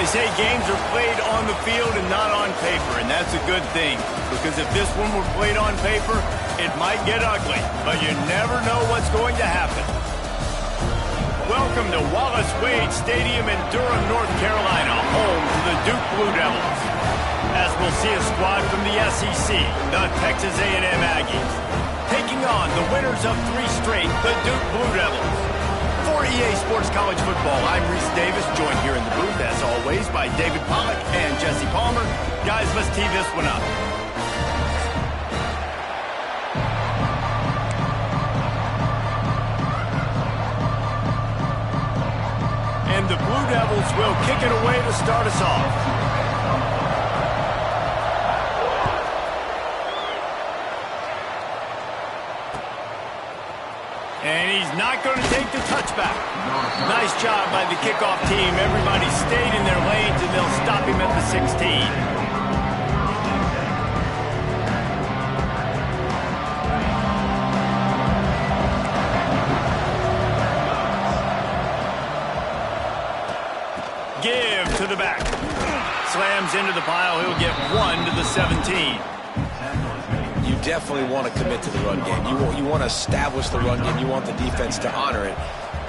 They say games are played on the field and not on paper, and that's a good thing. Because if this one were played on paper, it might get ugly, but you never know what's going to happen. Welcome to Wallace Wade Stadium in Durham, North Carolina, home to the Duke Blue Devils. As we'll see a squad from the SEC, the Texas A&M Aggies, taking on the winners of 3 straight, the Duke Blue Devils. For EA Sports College Football, I'm Reese Davis, joined here in the booth, as always, by David Pollack and Jesse Palmer. Guys, let's tee this one up. And the Blue Devils will kick it away to start us off. And he's not going to take the touchback. Nice job by the kickoff team. Everybody stayed in their lanes, and they'll stop him at the 16. Give to the back. Slams into the pile. He'll get 1 to the 17. You definitely want to commit to the run game. You want to establish the run game. You want the defense to honor it.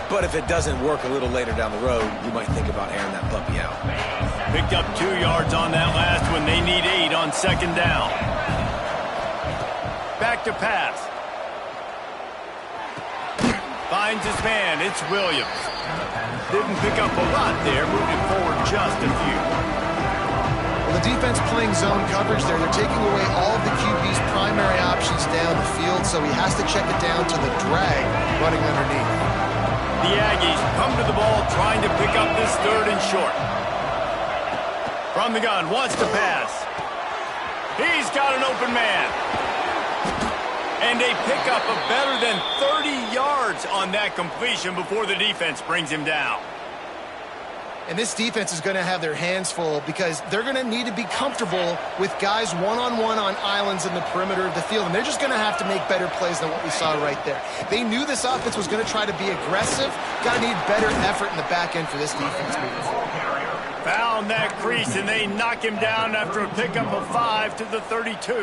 But if it doesn't work a little later down the road, you might think about airing that puppy out. Picked up 2 yards on that last one. They need 8 on 2nd down. Back to pass. Finds his man. It's Williams. Didn't pick up a lot there. Moved it forward just a few. Well, the defense playing zone coverage there. They're taking away all of the QB's primary options down the field, so he has to check it down to the drag running underneath. The Aggies come to the ball trying to pick up this 3rd and short. From the gun, wants to pass. He's got an open man. And they pick up a better than 30 yards on that completion before the defense brings him down. And this defense is going to have their hands full because they're going to need to be comfortable with guys one-on-one on islands in the perimeter of the field. And they're just going to have to make better plays than what we saw right there. They knew this offense was going to try to be aggressive. Got to need better effort in the back end for this defense moving forward. Found that crease, and they knock him down after a pickup of 5 to the 32.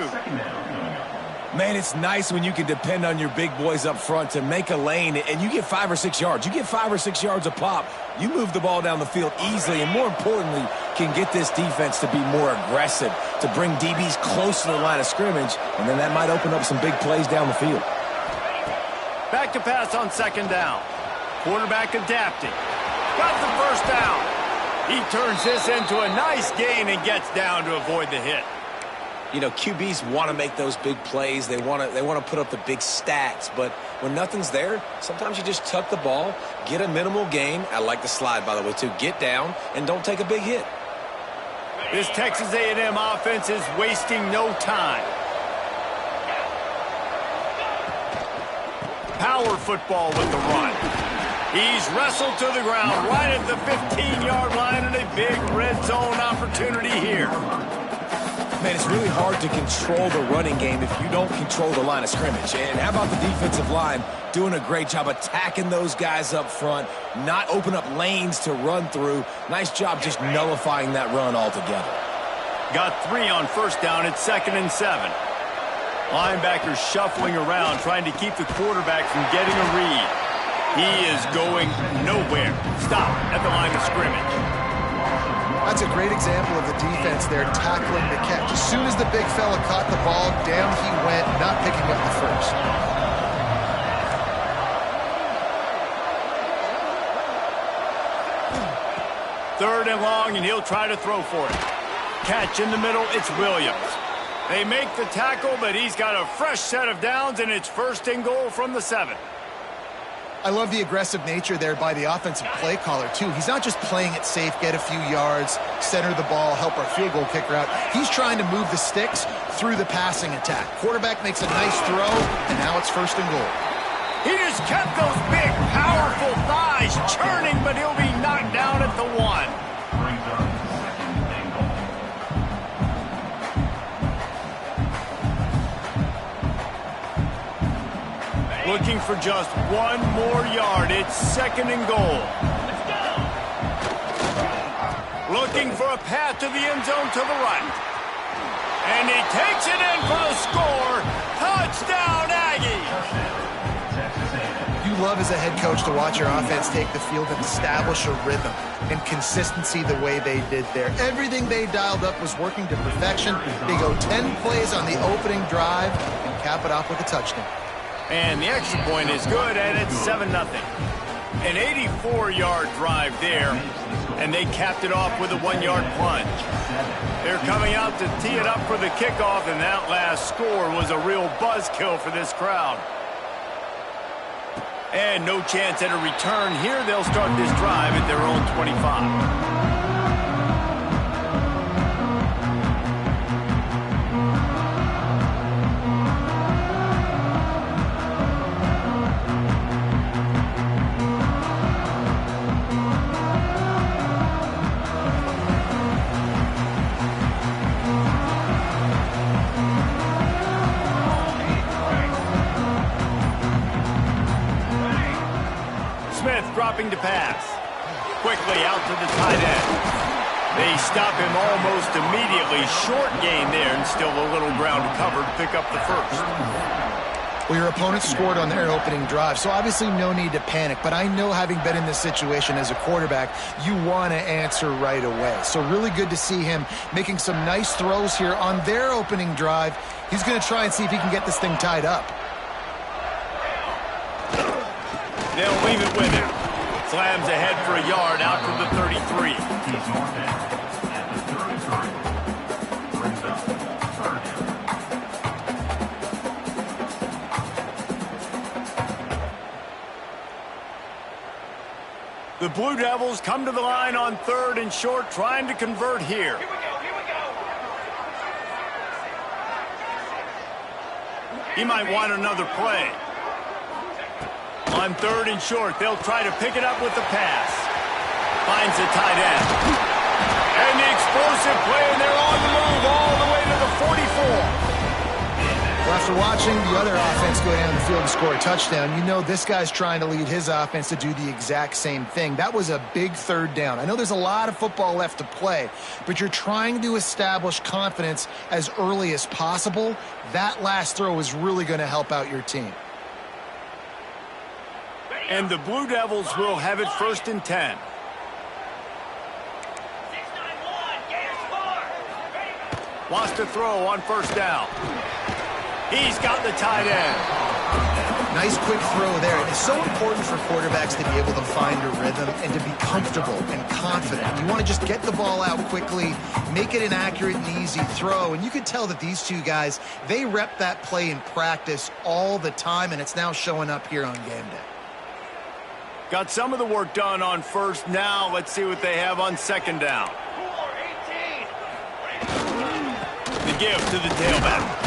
Man, it's nice when you can depend on your big boys up front to make a lane, and you get 5 or 6 yards. You get 5 or 6 yards a pop. You move the ball down the field easily, and more importantly, can get this defense to be more aggressive, to bring DBs close to the line of scrimmage, and then that might open up some big plays down the field. Back to pass on 2nd down. Quarterback adapting. Got the 1st down. He turns this into a nice gain and gets down to avoid the hit. You know, QBs want to make those big plays. They want to put up the big stats. But when nothing's there, sometimes you just tuck the ball, get a minimal gain. I like the slide, by the way, too. Get down and don't take a big hit. This Texas A&M offense is wasting no time. Power football with the run. He's wrestled to the ground right at the 15-yard line, and a big red zone opportunity here. Man, it's really hard to control the running game if you don't control the line of scrimmage. And how about the defensive line doing a great job attacking those guys up front, not open up lanes to run through. Nice job just nullifying that run altogether. Got 3 on 1st down at 2nd and 7. Linebackers shuffling around, trying to keep the quarterback from getting a read. He is going nowhere. Stop at the line of scrimmage. That's a great example of the defense there tackling the catch. As soon as the big fella caught the ball, down he went, not picking up the 1st. 3rd and long, and he'll try to throw for it. Catch in the middle, it's Williams. They make the tackle, but he's got a fresh set of downs, and it's 1st and goal from the 7. I love the aggressive nature there by the offensive play caller, too. He's not just playing it safe, get a few yards, center the ball, help our field goal kicker out. He's trying to move the sticks through the passing attack. Quarterback makes a nice throw, and now it's 1st and goal. He just kept those big, powerful thighs churning, but he'll be knocked down at the 1. Looking for just 1 more yard. It's 2nd and goal. Looking for a path to the end zone to the right. And he takes it in for the score. Touchdown, Aggies! You love as a head coach to watch your offense take the field and establish a rhythm and consistency the way they did there. Everything they dialed up was working to perfection. They go 10 plays on the opening drive and cap it off with a touchdown. And the extra point is good, and it's 7-0. An 84-yard drive there, and they capped it off with a 1-yard plunge. They're coming out to tee it up for the kickoff, and that last score was a real buzzkill for this crowd. And no chance at a return here. They'll start this drive at their own 25. Dropping to pass. Quickly out to the tight end. They stop him almost immediately. Short gain there, and still a little ground covered. Pick up the first. Well, your opponent scored on their opening drive, so obviously no need to panic. But I know, having been in this situation as a quarterback, you want to answer right away. So really good to see him making some nice throws here on their opening drive. He's going to try and see if he can get this thing tied up. They'll leave it with him. Slams ahead for a yard out to the 33. The Blue Devils come to the line on 3rd and short, trying to convert here. He might want another play. On 3rd and short, they'll try to pick it up with the pass. Finds the tight end. And the explosive play, and they're on the move all the way to the 44. Well, after watching the other offense go down the field and score a touchdown, you know this guy's trying to lead his offense to do the exact same thing. That was a big 3rd down. I know there's a lot of football left to play, but you're trying to establish confidence as early as possible. That last throw is really going to help out your team. And the Blue Devils will have it 1st and 10. Wants to throw on 1st down. He's got the tight end. Nice quick throw there. It's so important for quarterbacks to be able to find a rhythm and to be comfortable and confident. You want to just get the ball out quickly, make it an accurate and easy throw. And you could tell that these two guys, they rep that play in practice all the time, and it's now showing up here on game day. Got some of the work done on 1st. Now let's see what they have on 2nd down. The give to the tailback.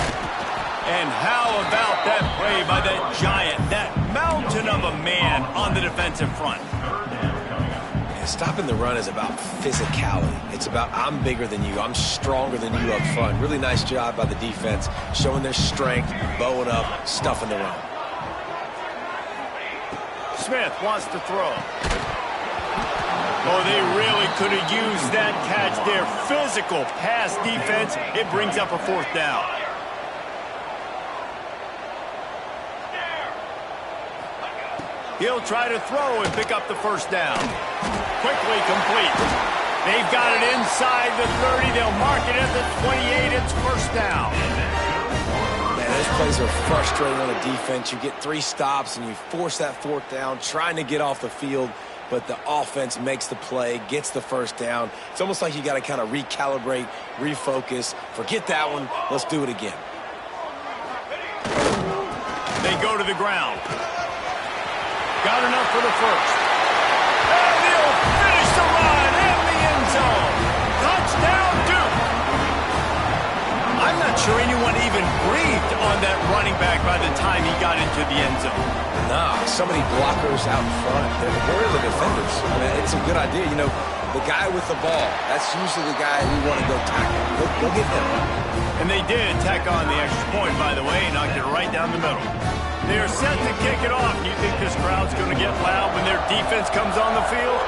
And how about that play by that giant, that mountain of a man on the defensive front? Yeah, stopping the run is about physicality. It's about, I'm bigger than you, I'm stronger than you up front. Really nice job by the defense, showing their strength, bowing up, stuffing the run. Smith wants to throw. Oh, they really could have used that catch there. Physical pass defense. It brings up a 4th down. He'll try to throw and pick up the 1st down. Quickly complete. They've got it inside the 30. They'll mark it at the 28. It's 1st down. Those plays are frustrating on a defense. You get 3 stops and you force that 4th down, trying to get off the field, but the offense makes the play, gets the 1st down. It's almost like you got to kind of recalibrate, refocus. Forget that one. Let's do it again. They go to the ground. Got enough for the 1st. And he'll finish the run in the end zone. Touchdown, Duke. I'm not sure anyone even breathed on that running back by the time he got into the end zone. Nah, so many blockers out in front. Where are the defenders? I mean, it's a good idea. You know, the guy with the ball, that's usually the guy we want to go tackle. Go get him. And they did tack on the extra point, by the way, knocked it right down the middle. They are set to kick it off. Do you think this crowd's going to get loud when their defense comes on the field?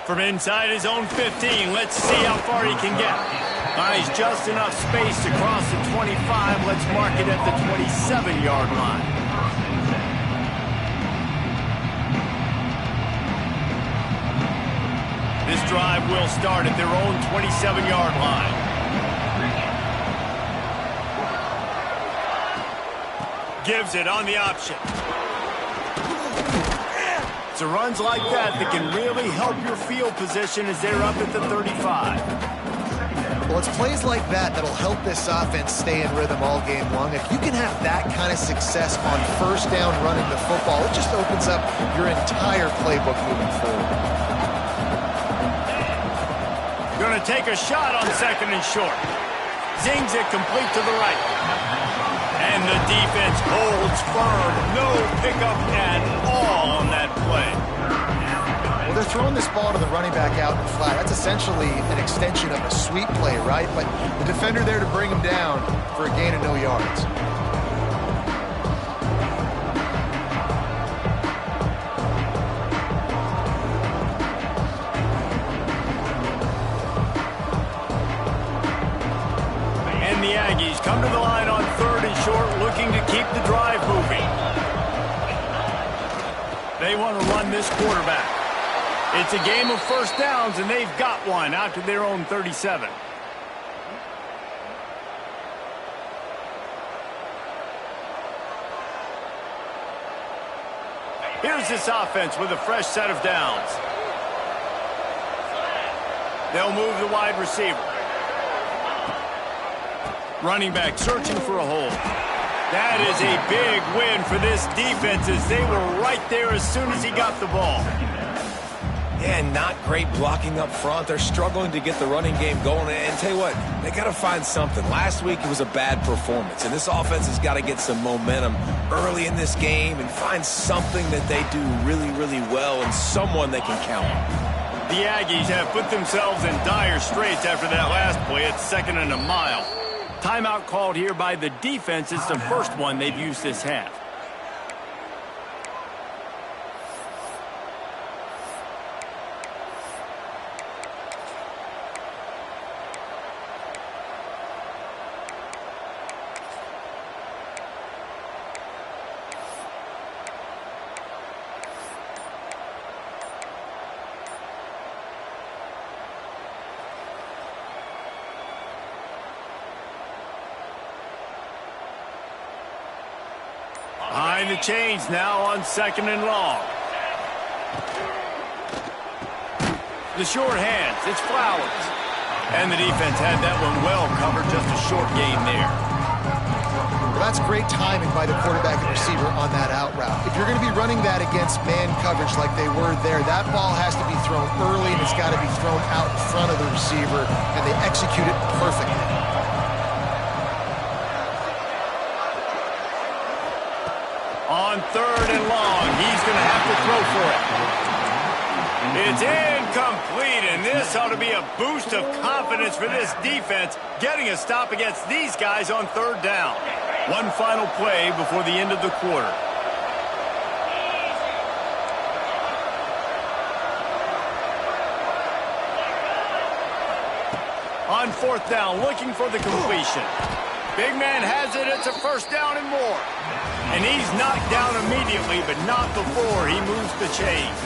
From inside his own 15, let's see how far he can get. He's just enough space to cross the 25. Let's mark it at the 27-yard line. This drive will start at their own 27-yard line. Gives it on the option. It's the runs like that that can really help your field position as they're up at the 35. Well, it's plays like that that'll help this offense stay in rhythm all game long. If you can have that kind of success on first down running the football, it just opens up your entire playbook moving forward. Going to take a shot on second and short. Zings it complete to the right. And the defense holds firm. No pickup at all on that play. Well, they're throwing this ball to the running back out in the flat. That's essentially an extension of a sweep play, right? But the defender there to bring him down for a gain of no yards. And the Aggies come to the line on third and short, looking to keep the drive moving. They want to run this quarterback. It's a game of first downs, and they've got one out to their own 37. Here's this offense with a fresh set of downs. They'll move the wide receiver. Running back searching for a hole. That is a big win for this defense as they were right there as soon as he got the ball. Yeah, not great blocking up front. They're struggling to get the running game going. And tell you what, they got to find something. Last week it was a bad performance, and this offense has got to get some momentum early in this game and find something that they do really, really well and someone they can count on. The Aggies have put themselves in dire straits after that last play. It's second and a mile. Timeout called here by the defense. It's the first one they've used this half. Behind the chains now on second and long. The short hands, it's Flowers. And the defense had that one well covered, just a short gain there. Well, that's great timing by the quarterback and receiver on that out route. If you're going to be running that against man coverage like they were there, that ball has to be thrown early and it's got to be thrown out in front of the receiver, and they execute it perfectly. On third and long, he's going to have to throw for it. It's incomplete, and this ought to be a boost of confidence for this defense, getting a stop against these guys on third down. One final play before the end of the quarter. On fourth down, looking for the completion. Big man has it. It's a first down and more. And he's knocked down immediately, but not before he moves the chains.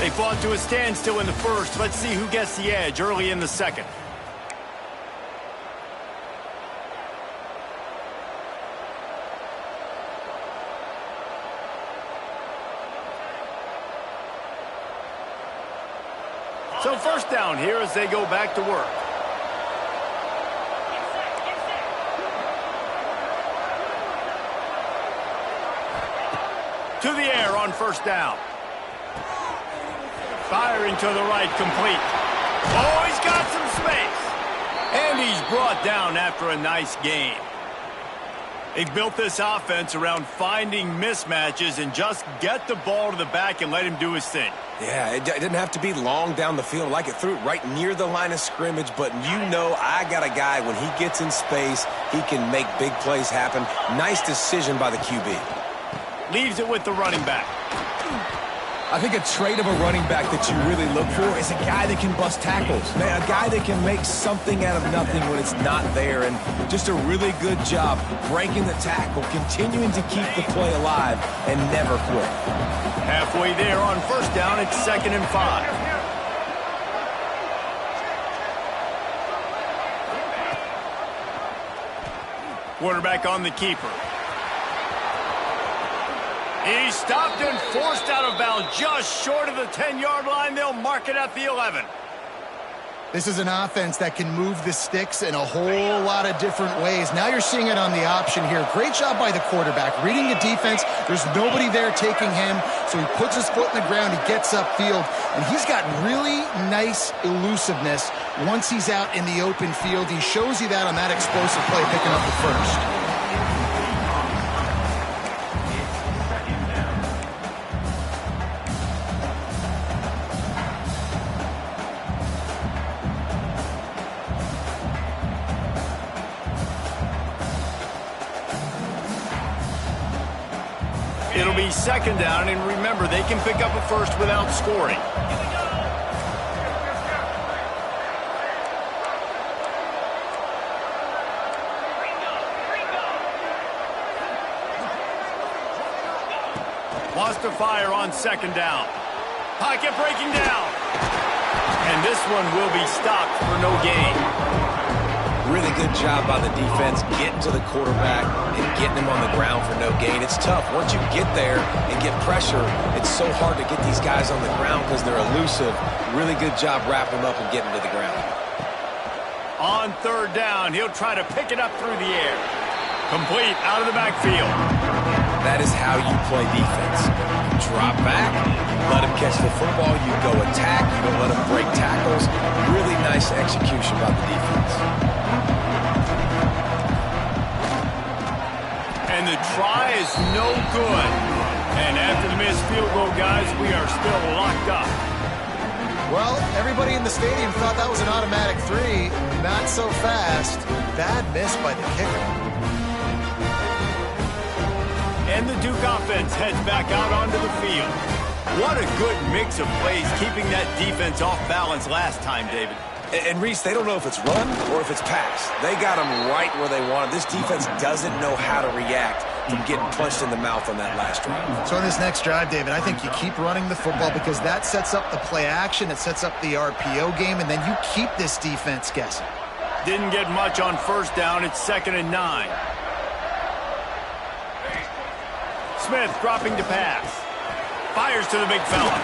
They fought to a standstill in the first. Let's see who gets the edge early in the second. So first down here as they go back to work. To the air on first down. Firing to the right, complete. Oh, he's got some space. And he's brought down after a nice gain. They've built this offense around finding mismatches and just get the ball to the back and let him do his thing. Yeah, it didn't have to be long down the field. Like it threw it right near the line of scrimmage, but you know I got a guy, when he gets in space, he can make big plays happen. Nice decision by the QB. Leaves it with the running back. I think a trait of a running back that you really look for is a guy that can bust tackles. Man, a guy that can make something out of nothing when it's not there. And just a really good job breaking the tackle, continuing to keep the play alive, and never quit. Halfway there on first down, it's 2nd and 5. Quarterback on the keeper. He's stopped and forced out of bounds just short of the 10-yard line. They'll mark it at the 11. This is an offense that can move the sticks in a whole lot of different ways. Now you're seeing it on the option here. Great job by the quarterback. Reading the defense, there's nobody there taking him, so he puts his foot in the ground, he gets upfield, and he's got really nice elusiveness once he's out in the open field. He shows you that on that explosive play, picking up the first. It'll be 2nd down, and remember, they can pick up a first without scoring. Wants to fire on 2nd down. Pocket breaking down. And this one will be stopped for no gain. Really good job by the defense getting to the quarterback and getting him on the ground for no gain. It's tough. Once you get there and get pressure, it's so hard to get these guys on the ground because they're elusive. Really good job wrapping them up and getting to the ground. On 3rd down, he'll try to pick it up through the air. Complete out of the backfield. That is how you play defense. You drop back, let him catch the football, you go attack, you don't let him break tackles. Really nice execution by the defense. And the try is no good. And after the missed field goal, guys, we are still locked up. Well, everybody in the stadium thought that was an automatic 3. Not so fast. Bad miss by the kicker. And the Duke offense heads back out onto the field. What a good mix of plays, keeping that defense off balance last time, David. And Reese, they don't know if it's run or if it's pass. They got them right where they want them. This defense doesn't know how to react from getting punched in the mouth on that last drive. So in this next drive, David, I think you keep running the football because that sets up the play action, it sets up the RPO game, and then you keep this defense guessing. Didn't get much on first down. It's 2nd and 9. Smith dropping to pass. Fires to the big fella.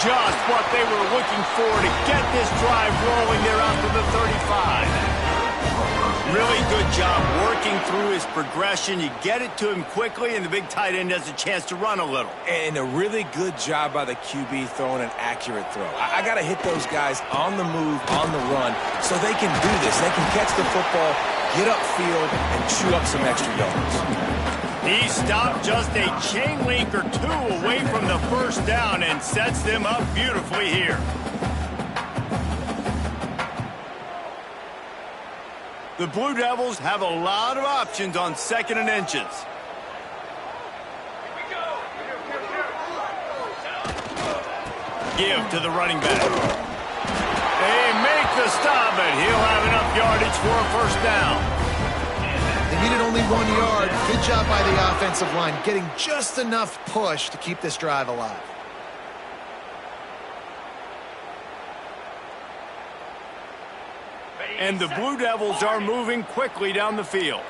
Just what they were looking for to get this drive rolling there out to the 35. Really good job working through his progression. You get it to him quickly, and the big tight end has a chance to run a little. And a really good job by the QB throwing an accurate throw. I got to hit those guys on the move, on the run, so they can do this. They can catch the football, get upfield, and chew up some extra yards. He stopped just a chain link or 2 away from the first down and sets them up beautifully here. The Blue Devils have a lot of options on 2nd and inches. Give to the running back. They make the stop, but he'll have enough yardage for a first down. They needed only 1 yard. Good job by the offensive line, getting just enough push to keep this drive alive. And the Blue Devils are moving quickly down the field.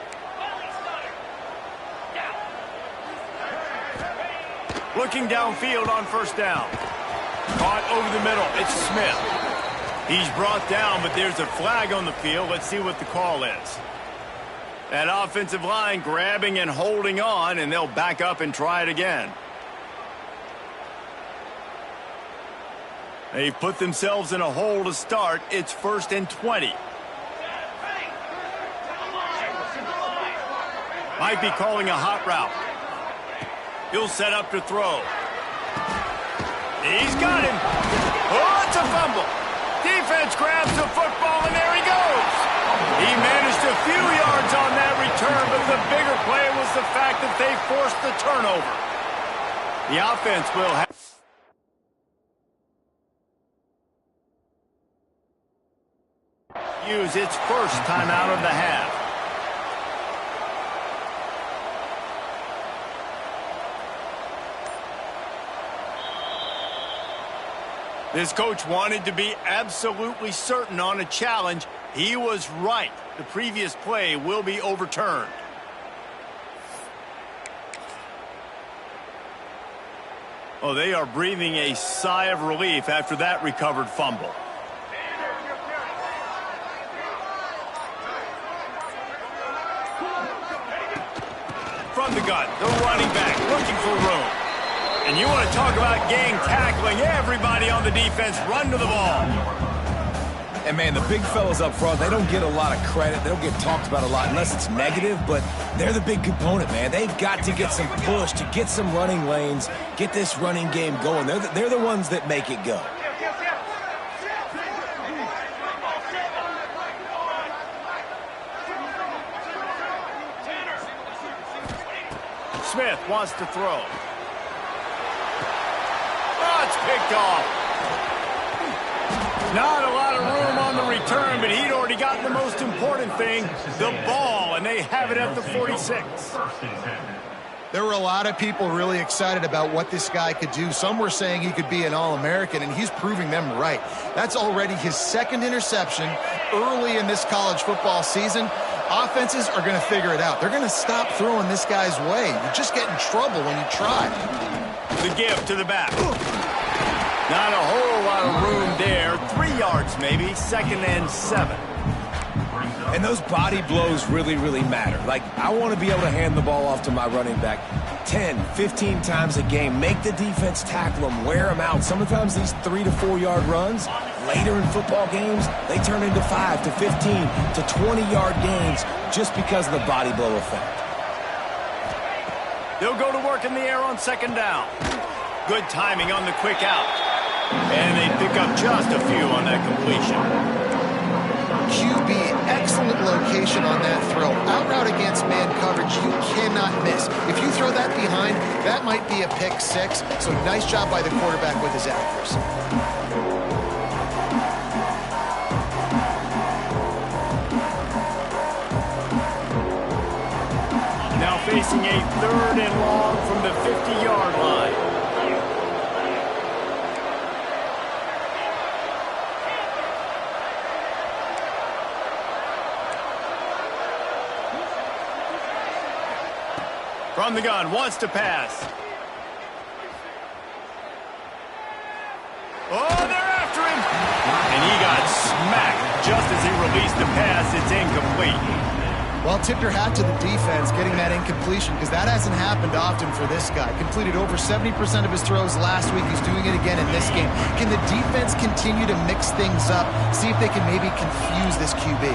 Looking downfield on first down. Caught over the middle. It's Smith. He's brought down, but there's a flag on the field. Let's see what the call is. That offensive line grabbing and holding on, and they'll back up and try it again. They've put themselves in a hole to start. It's 1st and 20. Might be calling a hot route. He'll set up to throw. He's got him. Oh, it's a fumble. Defense grabs the football, and there he goes. He managed a few yards on that return, but the bigger play was the fact that they forced the turnover. The offense will have... use its first timeout of the half. This coach wanted to be absolutely certain on a challenge. He was right. The previous play will be overturned. Oh, they are breathing a sigh of relief after that recovered fumble. From the gun, the running back looking for room. And you want to talk about gang tackling. Everybody on the defense run to the ball. And, man, the big fellas up front, they don't get a lot of credit. They don't get talked about a lot unless it's negative, but they're the big component, man. They've got to get some push, to get some running lanes, get this running game going. They're the ones that make it go. Smith wants to throw. Oh, it's picked off. Not a lot of room on the return, but he'd already gotten the most important thing, the ball, and they have it at the 46. There were a lot of people really excited about what this guy could do. Some were saying he could be an All-American, and he's proving them right. That's already his second interception early in this college football season. Offenses are going to figure it out. They're going to stop throwing this guy's way. You just get in trouble when you try. The give to the back. Not a whole lot of room there. 3 yards maybe, 2nd and 7. And those body blows really, really matter. Like, I want to be able to hand the ball off to my running back 10, 15 times a game. Make the defense tackle them, wear them out. Sometimes these 3 to 4 yard runs, later in football games, they turn into 5 to 15 to 20 yard gains just because of the body blow effect. They'll go to work in the air on 2nd down. Good timing on the quick out. And they pick up just a few on that completion. QB, excellent location on that throw. Out route against man coverage, you cannot miss. If you throw that behind, that might be a pick 6. So nice job by the quarterback with his accuracy. Now facing a 3rd and long from the 50-yard line. From the gun, wants to pass. Oh, they're after him. And he got smacked just as he released the pass. It's incomplete. Well, tip your hat to the defense getting that incompletion because that hasn't happened often for this guy. Completed over 70% of his throws last week. He's doing it again in this game. Can the defense continue to mix things up? See if they can maybe confuse this QB.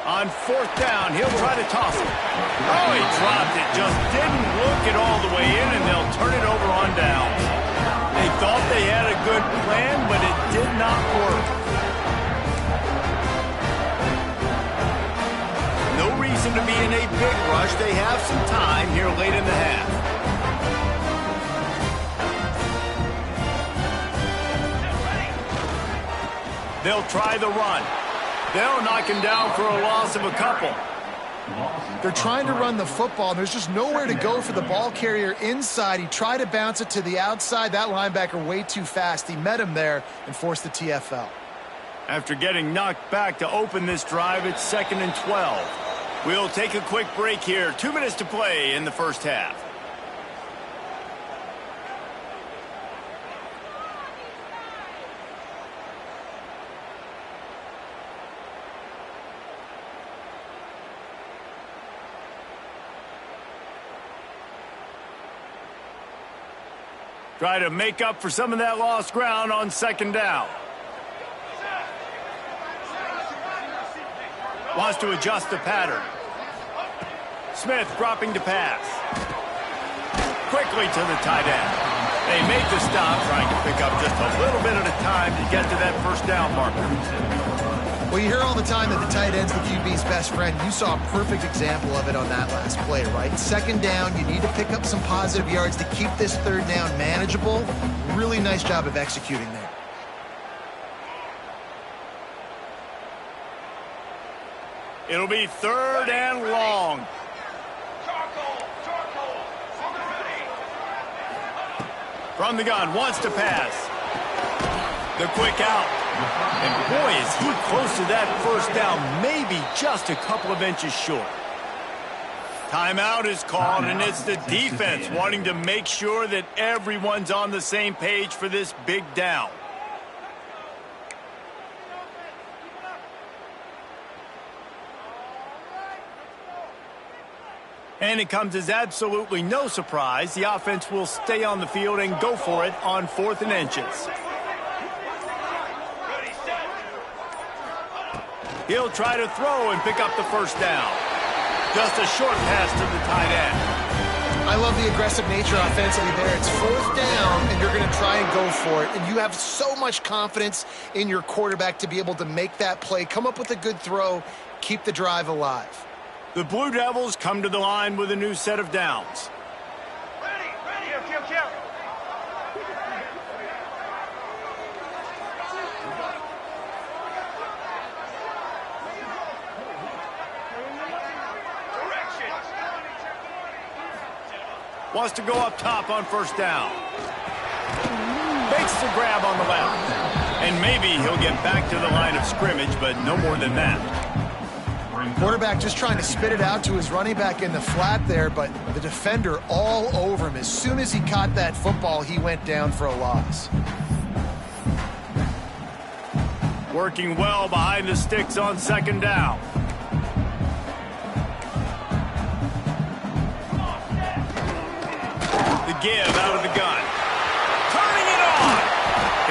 On 4th down, he'll try to toss it. Oh, he dropped it. Just didn't look it all the way in, and they'll turn it over on downs. They thought they had a good plan, but it did not work. No reason to be in a big rush. They have some time here late in the half. They'll try the run. They'll knock him down for a loss of a couple. They're trying to run the football, and there's just nowhere to go for the ball carrier inside. He tried to bounce it to the outside. That linebacker way too fast. He met him there and forced the TFL. After getting knocked back to open this drive, it's 2nd and 12. We'll take a quick break here. 2 minutes to play in the first half. Try to make up for some of that lost ground on 2nd down. Wants to adjust the pattern. Smith dropping to pass. Quickly to the tight end. They make the stop, trying to pick up just a little bit at a time to get to that 1st down marker. Well, you hear all the time that the tight end's the QB's best friend. You saw a perfect example of it on that last play, right? Second down, you need to pick up some positive yards to keep this third down manageable. Really nice job of executing there. It'll be 3rd and long. From the gun, wants to pass. The quick out. And boy, is he close to that first down, maybe just a couple of inches short. Timeout is called, and it's the defense wanting to make sure that everyone's on the same page for this big down. And it comes as absolutely no surprise. The offense will stay on the field and go for it on 4th and inches. He'll try to throw and pick up the first down. Just a short pass to the tight end. I love the aggressive nature offensively there. It's 4th down, and you're going to try and go for it. And you have so much confidence in your quarterback to be able to make that play, come up with a good throw, keep the drive alive. The Blue Devils come to the line with a new set of downs. Wants to go up top on first down. Makes the grab on the left. And maybe he'll get back to the line of scrimmage, but no more than that. Quarterback just trying to spit it out to his running back in the flat there, but the defender all over him. As soon as he caught that football, he went down for a loss. Working well behind the sticks on 2nd down. The give out of the gun. Turning it on.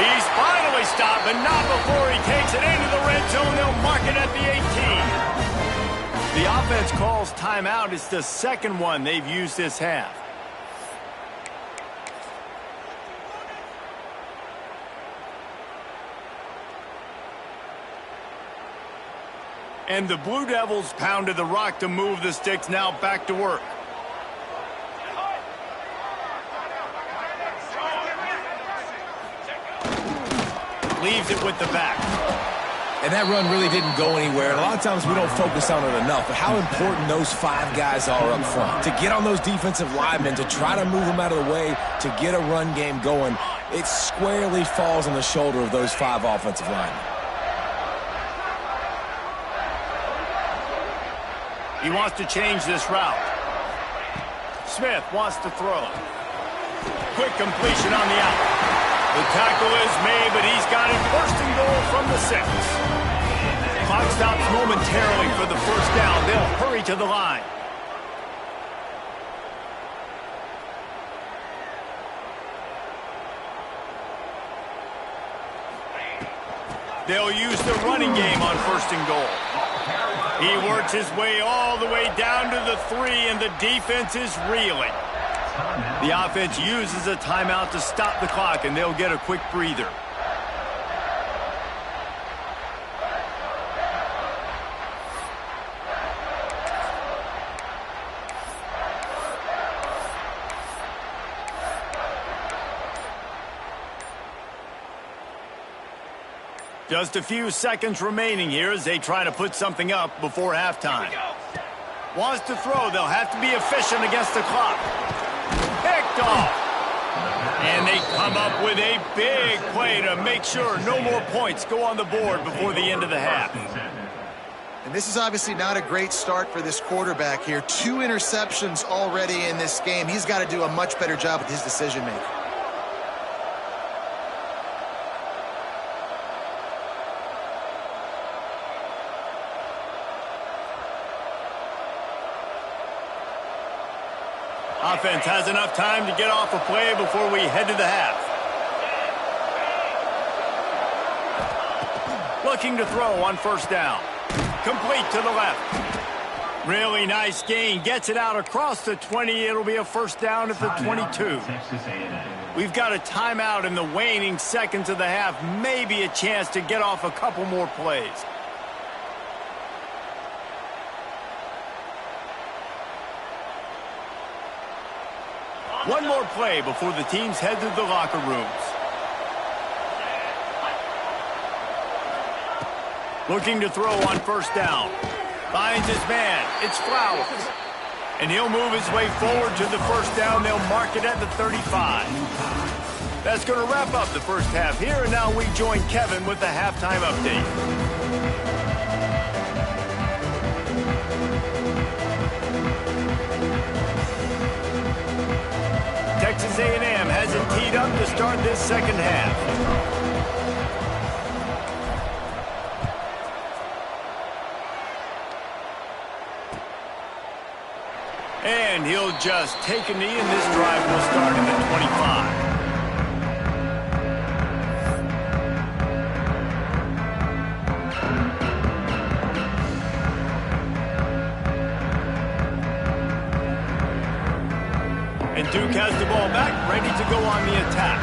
He's finally stopped, but not before he takes it into the red zone. They'll mark it at the 18. The offense calls timeout. It's the second one they've used this half. And the Blue Devils pounded the rock to move the sticks, now back to work. Leaves it with the back. And that run really didn't go anywhere. And a lot of times we don't focus on it enough, but how important those 5 guys are up front. To get on those defensive linemen, to try to move them out of the way, to get a run game going, it squarely falls on the shoulder of those 5 offensive linemen. He wants to change this route. Smith wants to throw. Quick completion on the out. The tackle is made, but he's got it 1st and goal from the 6. Clock stops momentarily for the first down. They'll hurry to the line. They'll use the running game on 1st and goal. He works his way all the way down to the 3, and the defense is reeling. The offense uses a timeout to stop the clock, and they'll get a quick breather. Just a few seconds remaining here as they try to put something up before halftime. Wants to throw. They'll have to be efficient against the clock. Picked off. And they come up with a big play to make sure no more points go on the board before the end of the half. And this is obviously not a great start for this quarterback here. 2 interceptions already in this game. He's got to do a much better job with his decision-making. Offense has enough time to get off a play before we head to the half. Looking to throw on 1st down. Complete to the left. Really nice gain. Gets it out across the 20. It'll be a 1st down at the 22. We've got a timeout in the waning seconds of the half. Maybe a chance to get off a couple more plays. One more play before the teams head to the locker rooms. Looking to throw on first down. Finds his man. It's Flowers. And he'll move his way forward to the first down. They'll mark it at the 35. That's going to wrap up the first half here, and now we join Kevin with the halftime update. Texas A&M has it teed up to start this second half. And he'll just take a knee, and this drive will start at the 25. And Duke has the ball back, ready to go on the attack.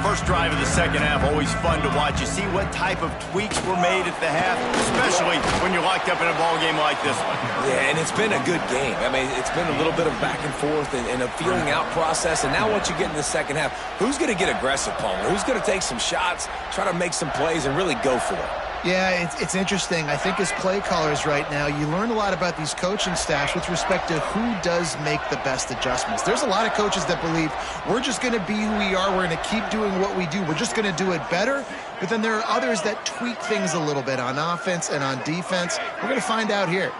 First drive of the second half, always fun to watch. You see what type of tweaks were made at the half, especially when you're locked up in a ball game like this one. Yeah, and it's been a good game. I mean, it's been a little bit of back and forth and a feeling out process. And now once you get in the second half, who's going to get aggressive, Palmer? Who's going to take some shots, try to make some plays, and really go for it? Yeah, it's interesting. I think as play callers right now, you learn a lot about these coaching staffs with respect to who does make the best adjustments. There's a lot of coaches that believe we're just going to be who we are. We're going to keep doing what we do. We're just going to do it better. But then there are others that tweak things a little bit on offense and on defense. We're going to find out here.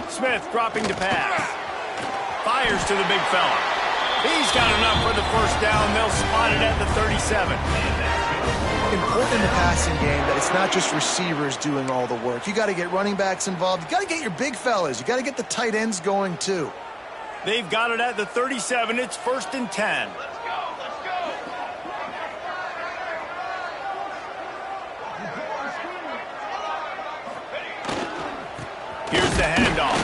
Smith dropping to pass. Fires to the big fella. He's got enough for the first down. They'll spot it at the 37. Important in the passing game that it's not just receivers doing all the work. You got to get running backs involved. You got to get your big fellas. You got to get the tight ends going too. They've got it at the 37. It's 1st and 10. Here's the handoff.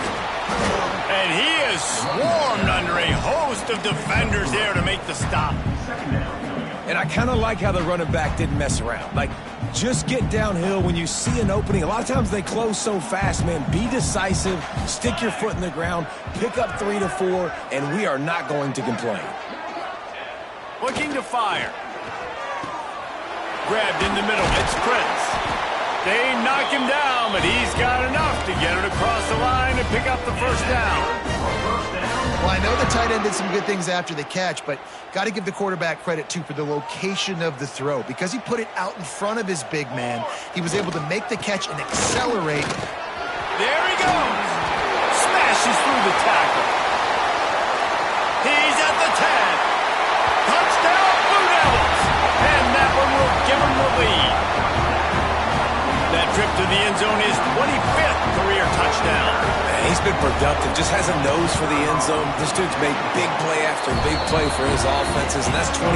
And he is swarmed under a host of defenders there to make the stop. And I kind of like how the running back didn't mess around. Like, just get downhill when you see an opening. A lot of times they close so fast, man. Be decisive, stick your foot in the ground, pick up 3 to 4, and we are not going to complain. Looking to fire. Grabbed in the middle. It's Prince. They knock him down, but he's got enough to get it across the line and pick up the first down. Well, I know the tight end did some good things after the catch, but got to give the quarterback credit, too, for the location of the throw. Because he put it out in front of his big man, he was able to make the catch and accelerate. There he goes. Smashes through the tackle. He's at the 10. Touchdown, Blue Devils. And that one will give him the lead. That trip to the end zone is 25th career touchdown. Man, he's been productive, just has a nose for the end zone. This dude's made big play after big play for his offenses, and that's 25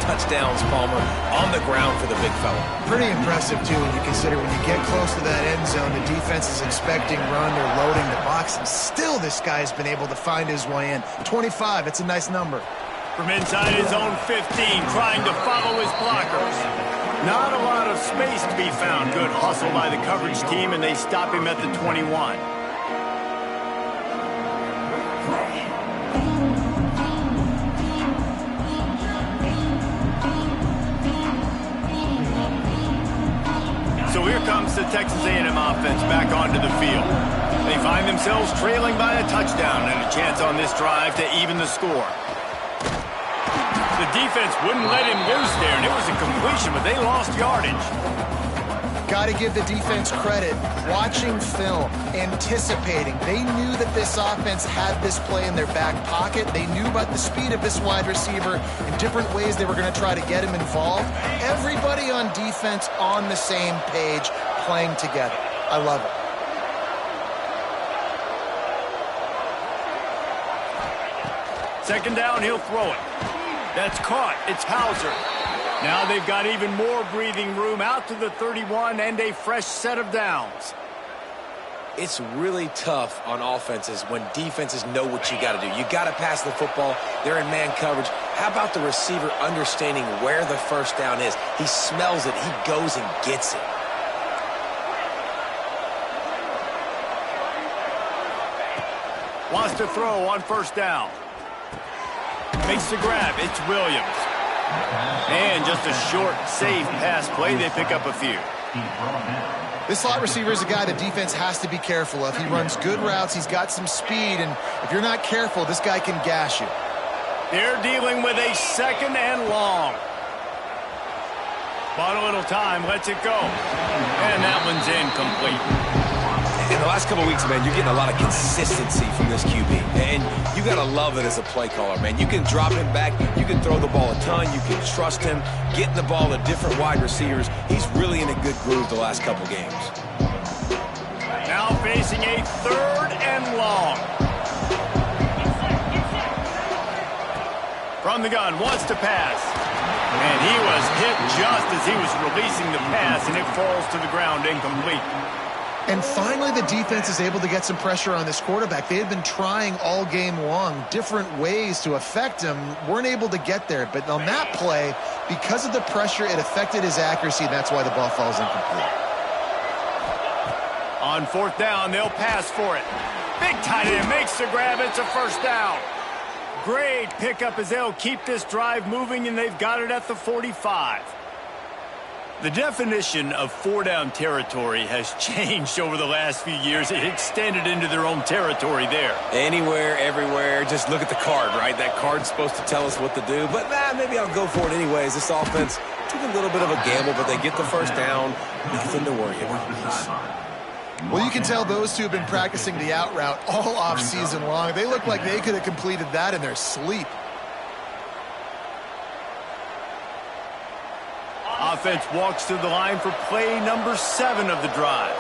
touchdowns, Palmer, on the ground for the big fella. Pretty impressive, too, when you consider when you get close to that end zone, the defense is expecting run or loading the box, and still this guy's been able to find his way in. 25, it's a nice number. From inside his own 15, trying to follow his blockers. Not a lot of space to be found. Good hustle by the coverage team, and they stop him at the 21. So here comes the Texas A&M offense back onto the field. They find themselves trailing by a touchdown and a chance on this drive to even the score. The defense wouldn't let him loose there, and it was a completion, but they lost yardage. Got to give the defense credit. Watching film, anticipating. They knew that this offense had this play in their back pocket. They knew about the speed of this wide receiver and different ways they were going to try to get him involved. Everybody on defense on the same page, playing together. I love it. Second down, he'll throw it. That's caught. It's Hauser. Now they've got even more breathing room out to the 31 and a fresh set of downs. It's really tough on offenses when defenses know what you got to do. You got to pass the football. They're in man coverage. How about the receiver understanding where the first down is? He smells it. He goes and gets it. Wants to throw on first down. Makes the grab. It's Williams. And just a short, safe pass play. They pick up a few. This slot receiver is a guy the defense has to be careful of. He runs good routes. He's got some speed. And if you're not careful, this guy can gash you. They're dealing with a 2nd and long. Bought a little time. Lets it go. And that one's incomplete. In the last couple of weeks, man, you're getting a lot of consistency from this QB. And you got to love it as a play caller, man. You can drop him back. You can throw the ball a ton. You can trust him. Getting the ball to different wide receivers. He's really in a good groove the last couple games. Now facing a 3rd and long. From the gun, wants to pass. And he was hit just as he was releasing the pass, and it falls to the ground incomplete. And finally, the defense is able to get some pressure on this quarterback. They had been trying all game long different ways to affect him. Weren't able to get there. But on that play, because of the pressure, it affected his accuracy, and that's why the ball falls incomplete. On 4th down, they'll pass for it. Big tight end makes the grab. It's a first down. Great pickup as they'll keep this drive moving, and they've got it at the 45. The definition of 4-down territory has changed over the last few years. It extended into their own territory there. Anywhere, everywhere, just look at the card, right? That card's supposed to tell us what to do, but maybe I'll go for it anyways. This offense took a little bit of a gamble, but they get the first down. Nothing to worry about. Well, you can tell those two have been practicing the out route all off season long. They look like they could have completed that in their sleep. Offense walks to the line for play number 7 of the drive.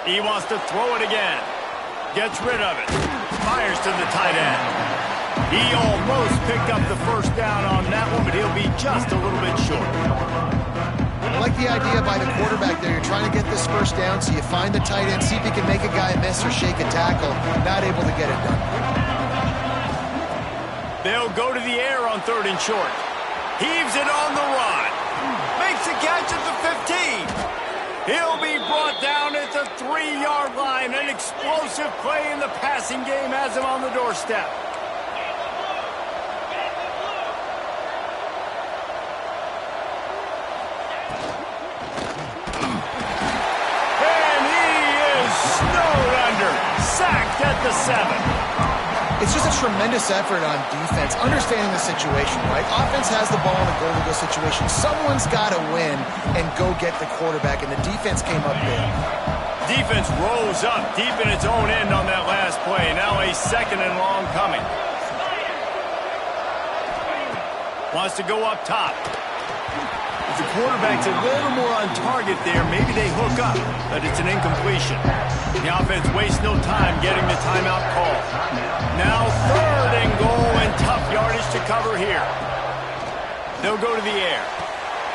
He wants to throw it again. Gets rid of it. Fires to the tight end. He almost picked up the first down on that one, but he'll be just a little bit short. I like the idea by the quarterback there. You're trying to get this first down, so you find the tight end, see if he can make a guy miss or shake a tackle. Not able to get it done. They'll go to the air on 3rd and short. Heaves it on the run. Makes a catch at the 15. He'll be brought down at the 3-yard line. An explosive play in the passing game has him on the doorstep. And he is snowed under. Sacked at the 7. It's just a tremendous effort on defense, understanding the situation, right? Offense has the ball in a goal-to-go situation. Someone's got to win and go get the quarterback, and the defense came up big. Defense rose up deep in its own end on that last play. Now a 2nd and long coming. Wants to go up top. If the quarterback's a little more on target there, maybe they hook up, but it's an incompletion. The offense wastes no time getting the timeout call. Now 3rd and goal and tough yardage to cover here. They'll go to the air.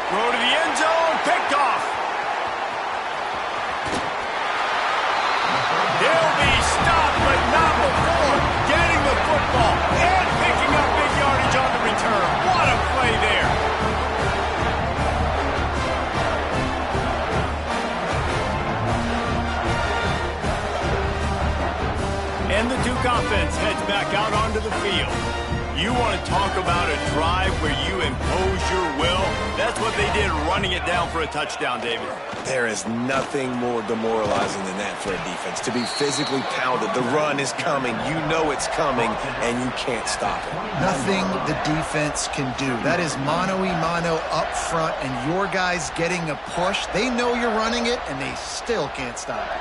Throw to the end zone, picked off. He'll be stopped, but not before getting the football and picking up big yardage on the return. What a play there. And the Duke offense heads back out onto the field. You want to talk about a drive where you impose your will? That's what they did, running it down for a touchdown, David. There is nothing more demoralizing than that for a defense. To be physically pounded, the run is coming, you know it's coming, and you can't stop it. Nothing the defense can do. That is mano-a-mano up front, and your guys getting a push. They know you're running it, and they still can't stop it.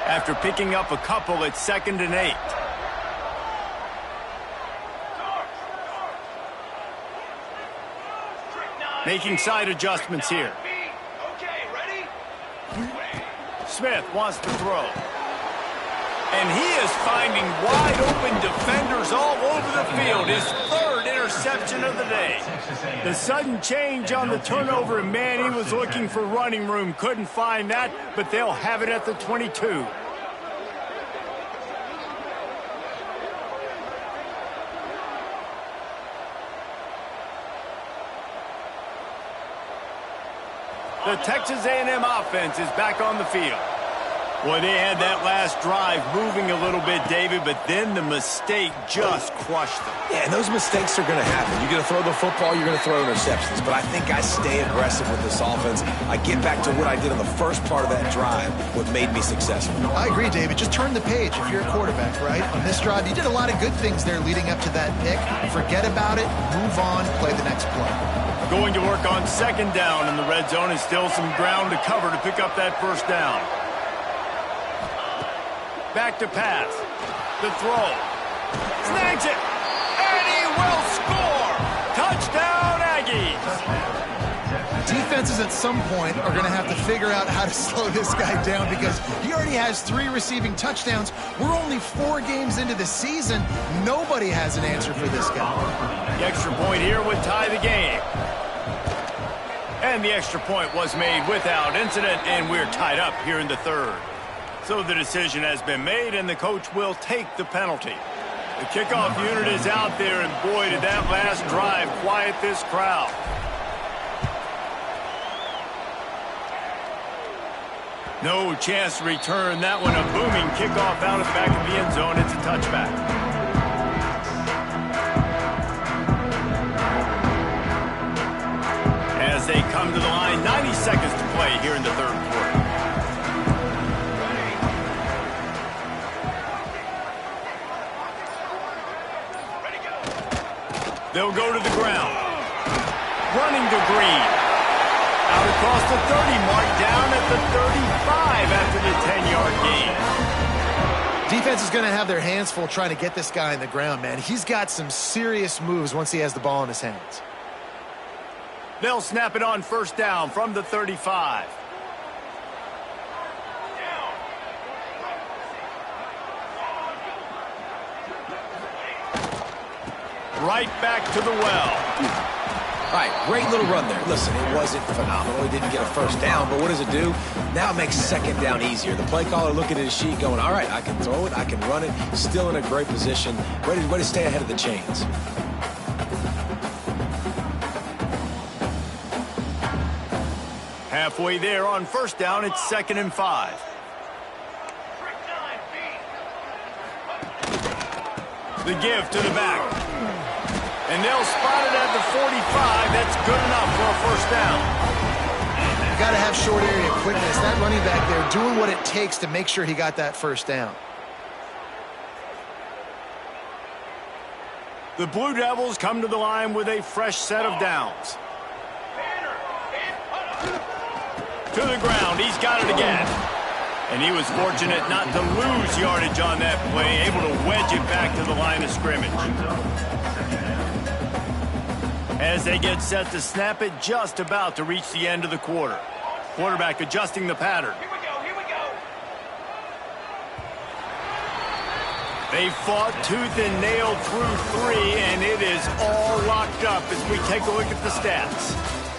After picking up a couple at 2nd and 8. Making side adjustments here. Smith wants to throw. And he is finding wide open defenders all over the field. His 3rd interception of the day. The sudden change on the turnover, and man, he was looking for running room. Couldn't find that, but they'll have it at the 22. The Texas A&M offense is back on the field. Well, they had that last drive moving a little bit, David, but then the mistake just crushed them. Yeah, and those mistakes are going to happen. You're going to throw the football, you're going to throw interceptions. But I think I stay aggressive with this offense. I get back to what I did on the first part of that drive, what made me successful. I agree, David. Just turn the page if you're a quarterback, right? On this drive, you did a lot of good things there leading up to that pick. Forget about it, move on, play the next play. Going to work on second down in the red zone, and still some ground to cover to pick up that first down. Back to pass. The throw. Snags it. And he will score. Touchdown, Aggies. Defenses at some point are going to have to figure out how to slow this guy down because he already has 3 receiving touchdowns. We're only 4 games into the season. Nobody has an answer for this guy. The extra point here would tie the game. And the extra point was made without incident, and we're tied up here in the third. So the decision has been made, and the coach will take the penalty. The kickoff unit is out there, and boy, did that last drive quiet this crowd. No chance to return that one. A booming kickoff out of the back of the end zone. It's a touchback. As they come to the line, 90 seconds to play here in the third quarter. They'll go to the ground. Running to Green. Out across the 30 mark, down at the 35 after the 10-yard gain. Defense is going to have their hands full trying to get this guy in the ground, man. He's got some serious moves once he has the ball in his hands. They'll snap it on first down from the 35. Right back to the well. All right, great little run there. Listen, it wasn't phenomenal. He didn't get a first down, but what does it do? Now it makes second down easier. The play caller looking at his sheet going, all right, I can throw it, I can run it, still in a great position, ready to stay ahead of the chains. Halfway there on first down, it's 2nd and 5. The give to the back. And they'll spot it at the 45. That's good enough for a first down. You got to have short area quickness. That running back there doing what it takes to make sure he got that first down. The Blue Devils come to the line with a fresh set of downs. To the ground. He's got it again. And he was fortunate not to lose yardage on that play, able to wedge it back to the line of scrimmage. As they get set to snap it, just about to reach the end of the quarter. Quarterback adjusting the pattern. Here we go. They fought tooth and nail through 3, and it is all locked up as we take a look at the stats.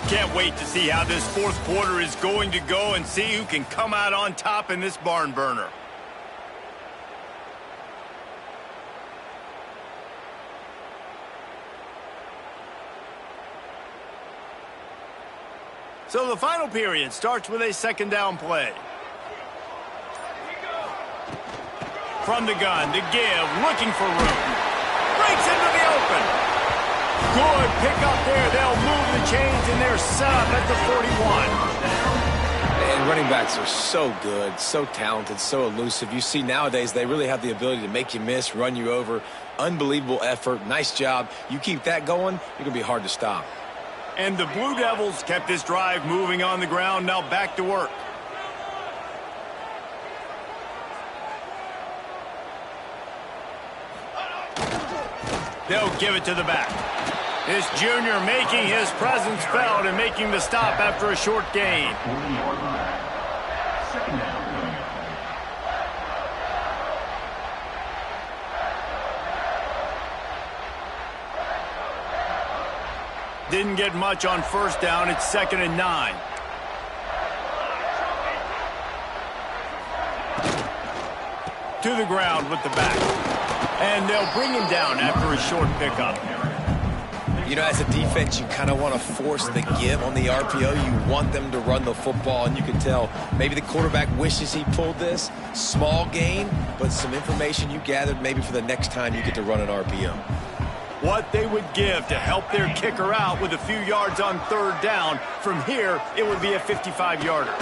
Can't wait to see how this fourth quarter is going to go and see who can come out on top in this barn burner. So the final period starts with a second down play. From the gun, the give, looking for room. Breaks into the open. Good pick up there. They'll move the chains, and they're set up at the 41. And running backs are so good, so talented, so elusive. You see nowadays they really have the ability to make you miss, run you over. Unbelievable effort. Nice job. You keep that going, you're going to be hard to stop. And the Blue Devils kept this drive moving on the ground. Now back to work. They'll give it to the back. This junior making his presence felt and making the stop after a short gain. Didn't get much on first down. It's 2nd and 9. To the ground with the back. And they'll bring him down after a short pickup. You know, as a defense, you kind of want to force the give on the RPO. You want them to run the football, and you can tell maybe the quarterback wishes he pulled this. Small gain, but some information you gathered maybe for the next time you get to run an RPO. What they would give to help their kicker out with a few yards on third down. From here, it would be a 55-yarder.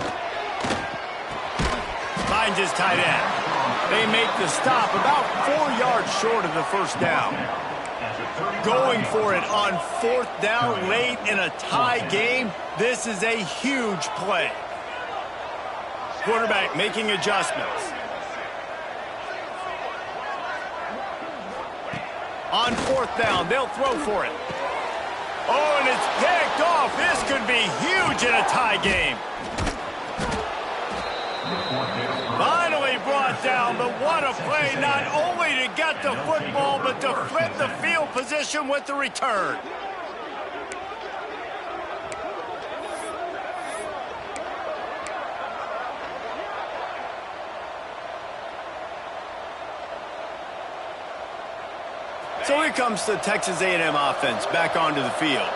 Finds his tight end. They make the stop about 4 yards short of the first down. Going for it on fourth down late in a tie game. This is a huge play. Quarterback making adjustments. On fourth down, they'll throw for it. Oh, and it's picked off. This could be huge in a tie game. Finally brought down, but what a play, not only to get the football, but to flip the field position with the return. So here comes the Texas A&M offense back onto the field.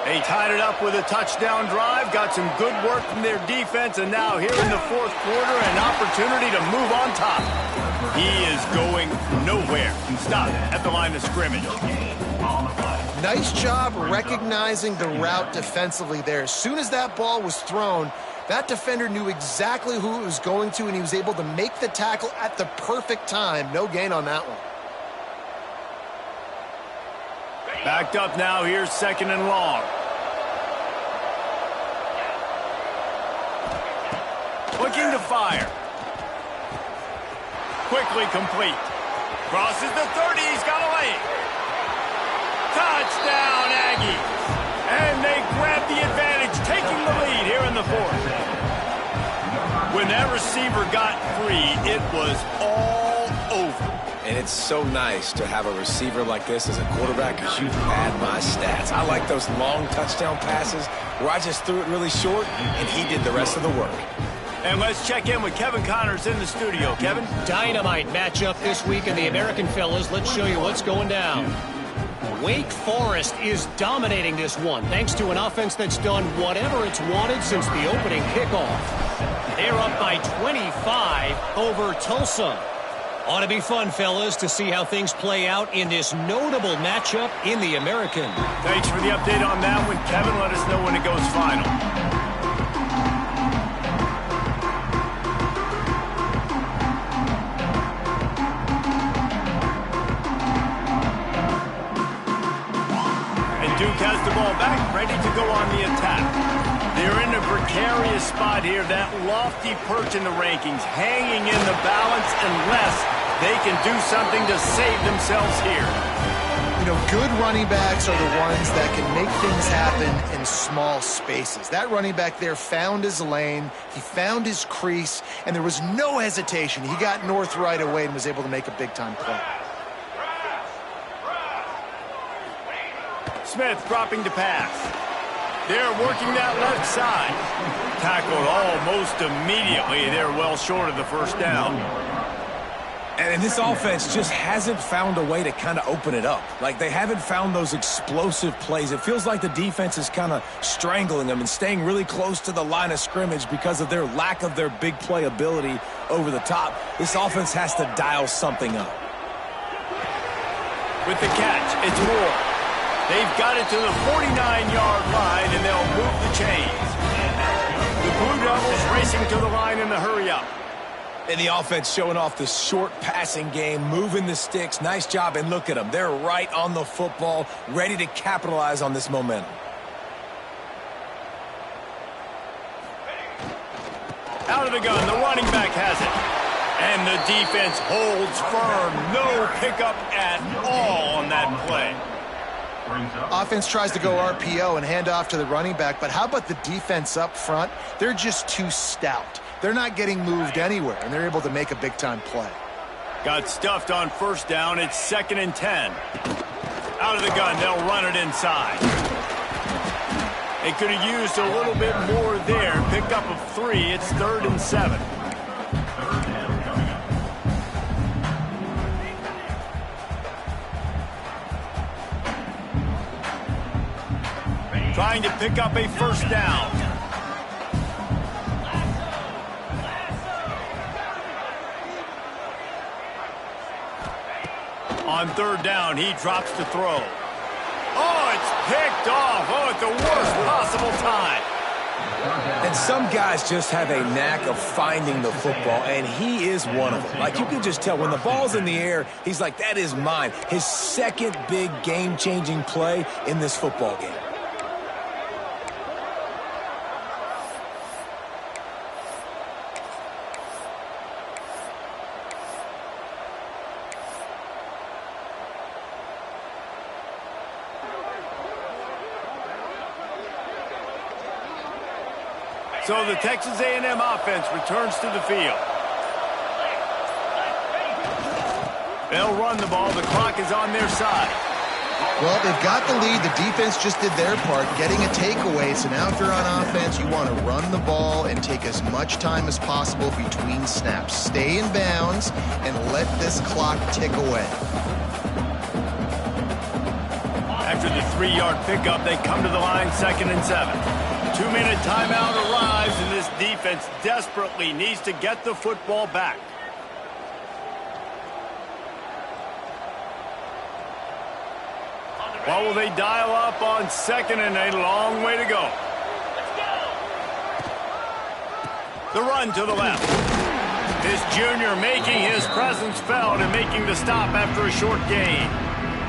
They tied it up with a touchdown drive, got some good work from their defense, and now here in the fourth quarter, an opportunity to move on top. He is going nowhere. Stop at the line of scrimmage. Nice job recognizing the route defensively there. As soon as that ball was thrown, that defender knew exactly who it was going to, and he was able to make the tackle at the perfect time. No gain on that one. Backed up now, here's second and long. Looking to fire. Quickly complete. Crosses the 30, he's got a lane. Touchdown, Aggies. And they grab the advantage, taking the lead here in the fourth. When that receiver got free, it was all over. And it's so nice to have a receiver like this as a quarterback because you pad my stats. I like those long touchdown passes where I just threw it really short and he did the rest of the work. And let's check in with Kevin Connors in the studio. Kevin? Dynamite matchup this week in the American, fellas. Let's show you what's going down. Wake Forest is dominating this one thanks to an offense that's done whatever it's wanted since the opening kickoff. They're up by 25 over Tulsa. Ought to be fun, fellas, to see how things play out in this notable matchup in the American. Thanks for the update on that one, Kevin. Let us know when it goes final. And Duke has the ball back, ready to go on the attack. They're in a precarious spot here, that lofty perch in the rankings, hanging in the balance unless they can do something to save themselves here. You know, good running backs are the ones that can make things happen in small spaces. That running back there found his lane, he found his crease, and there was no hesitation. He got north right away and was able to make a big-time play. Smith dropping to pass. They're working that left side. Tackled almost immediately. They're well short of the first down. And this offense just hasn't found a way to kind of open it up. Like, they haven't found those explosive plays. It feels like the defense is kind of strangling them and staying really close to the line of scrimmage because of their lack of their big play ability over the top. This offense has to dial something up. With the catch, it's Moore. They've got it to the 49-yard line, and they'll move the chains. The Blue Devils racing to the line in the hurry-up. And the offense showing off the short passing game, moving the sticks. Nice job, and look at them. They're right on the football, ready to capitalize on this momentum. Out of the gun, the running back has it. And the defense holds firm. No pickup at all on that play. Offense tries to go RPO and hand off to the running back, but how about the defense up front? They're just too stout. They're not getting moved anywhere, and they're able to make a big-time play. Got stuffed on first down. It's 2nd and 10. Out of the gun, they'll run it inside. They could have used a little bit more there. Pick up of 3. It's 3rd and 7. trying to pick up a first down. On third down, he drops to throw. Oh, it's picked off. Oh, at the worst possible time. And some guys just have a knack of finding the football, and he is one of them. Like, you can just tell when the ball's in the air, he's like, that is mine. His second big game-changing play in this football game. So the Texas A&M offense returns to the field. They'll run the ball. The clock is on their side. Well, they've got the lead. The defense just did their part, getting a takeaway. So now if you're on offense, you want to run the ball and take as much time as possible between snaps. Stay in bounds and let this clock tick away. After the 3-yard pickup, they come to the line, 2nd and 7. 2-minute timeout arrives, and this defense desperately needs to get the football back. What will they dial up on 2nd and a long way to go? The run to the left. This junior making his presence felt and making the stop after a short gain.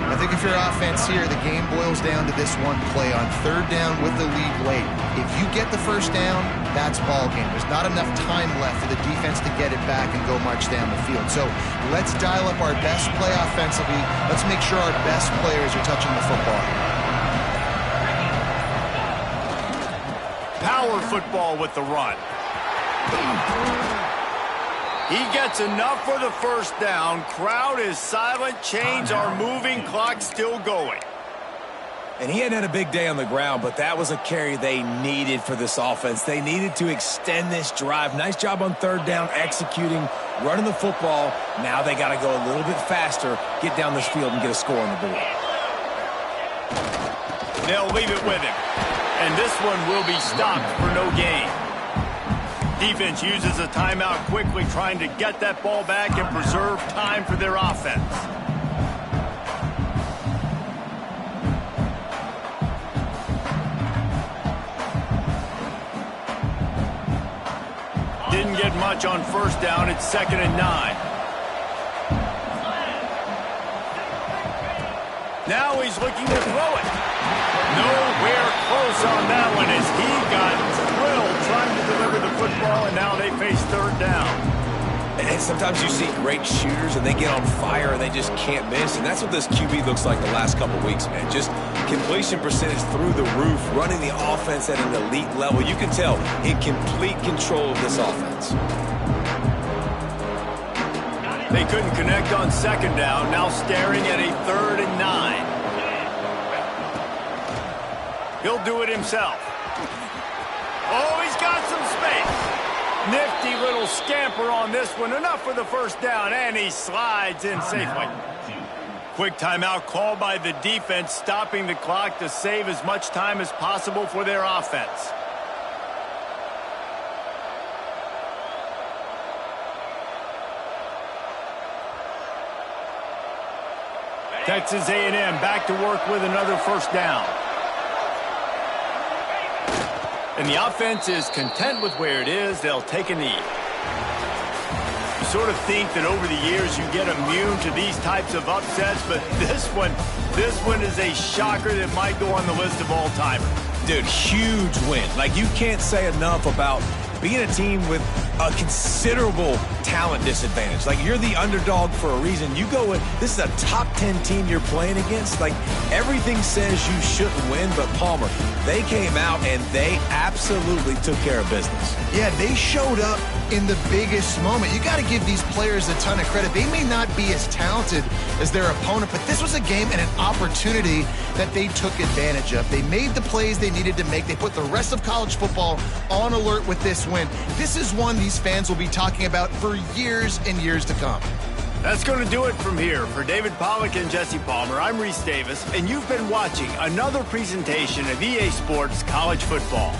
I think if you're offense here, the game boils down to this one play on third down with the lead late. If you get the first down, that's ball game. There's not enough time left for the defense to get it back and go march down the field. So let's dial up our best play offensively. Let's make sure our best players are touching the football. Power football with the run. He gets enough for the first down. Crowd is silent. Chains are moving. Clock still going. And he hadn't had a big day on the ground, but that was a carry they needed for this offense. They needed to extend this drive. Nice job on third down, executing, running the football. Now they got to go a little bit faster, get down this field, and get a score on the board. They'll leave it with him. And this one will be stopped for no gain. Defense uses a timeout quickly, trying to get that ball back and preserve time for their offense. Didn't get much on first down. It's 2nd and 9. Now he's looking to throw it. Nowhere close on that one as he got drilled trying to deliver the football, and now they face third down. And sometimes you see great shooters, and they get on fire, and they just can't miss. And that's what this QB looks like the last couple weeks, man. Just completion percentage through the roof, running the offense at an elite level. You can tell in complete control of this offense. They couldn't connect on second down, now staring at a 3rd and 9. He'll do it himself. Oh, he's got some space. Nifty little scamper on this one. Enough for the first down, and he slides in safely. Quick timeout called by the defense, stopping the clock to save as much time as possible for their offense. Texas A&M back to work with another first down. And the offense is content with where it is. They'll take a knee. You sort of think that over the years you get immune to these types of upsets, but this one is a shocker that might go on the list of all-timers. Dude, huge win. Like, you can't say enough about being a team with a considerable talent disadvantage. Like, you're the underdog for a reason. You go in, this is a top 10 team you're playing against. Like, everything says you shouldn't win, but Palmer, they came out and they absolutely took care of business. Yeah, they showed up in the biggest moment. You got to give these players a ton of credit. They may not be as talented as their opponent, but this was a game and an opportunity that they took advantage of. They made the plays they needed to make. They put the rest of college football on alert with this win. This is one these fans will be talking about for years and years to come. That's going to do it from here. For David Pollack and Jesse Palmer, I'm Reese Davis, and you've been watching another presentation of EA Sports College Football.